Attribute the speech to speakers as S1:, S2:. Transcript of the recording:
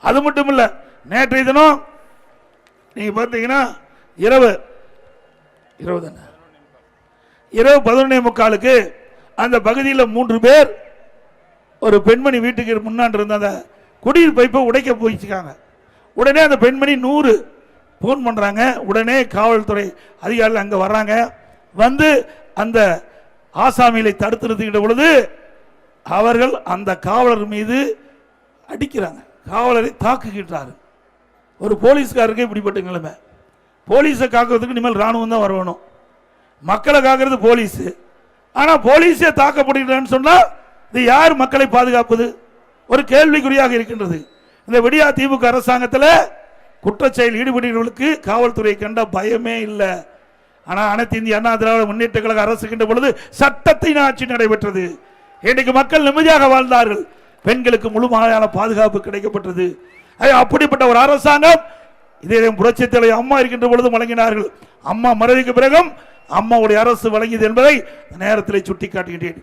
S1: அது மட்டும் இல்ல, நேற்றைய தினம் நீங்க பார்த்தீங்கன்னா இரவு 11:45 அந்த பகுதியில் 3 பேர் ஒரு பெண்மணி வீட்டுக்கு முன்னாடி இருந்த அந்த குடிநீர் பைப்பை உடைக்க போயிச்சுக்காங்க. உடனே அந்த பெண்மணி 100 போன் பண்றாங்க. உடனே காவல்துறை அதிகாரிகள் அங்க வர்றாங்க. வந்து அந்த ஆசாமிகளை தடுத்து நிறுத்துகின்ற பொழுது அவர்கள் அந்த காவலர் மீது அடிக்கிறாங்க. காவலரை தாக்குகின்றார்கள். ஒரு போலீஸ்காரருக்கு இப்படிப்பட்ட நிலைமை. போலீஸை காக்கிறதுக்கு இனிமேல் ராணுவம் தான் வரணும். மக்களை காக்கிறது போலீஸ். ஆனா போலீஸே தாக்கப்படுகிறான்னு சொன்னா இது யார் மக்களை பாதுகாப்பது? ஒரு கேள்விக்குறியாக இருக்கின்றது. இந்த விடியா திமுக அரசாங்கத்தில் குற்றச்செயல் ஈடுபடுகிறவர்களுக்கு காவல்துறை கண்ட பயமே இல்லை. ஆனா அனைத்து இந்திய அண்ணா திராவிட முன்னேற்ற கழக அரசுகின்ற பொழுது சட்டத்தின் ஆட்சி நடைபெற்றது. இன்னைக்கு மக்கள் நிம்மதியாக வாழ்ந்தார்கள். பெண்களுக்கு முழுமையான பாதுகாப்பு கிடைக்கப்பட்டது. அப்படிப்பட்ட ஒரு அரசாங்கம் இதே புரட்சி தலைவர் அம்மா இருக்கின்ற பொழுது வழங்கினார்கள். அம்மா மறைவுக்கு பிறகும் அம்மாவுடைய அரசு வழங்கியது என்பதை நேரத்தில் சுட்டிக்காட்டுகின்றேன்.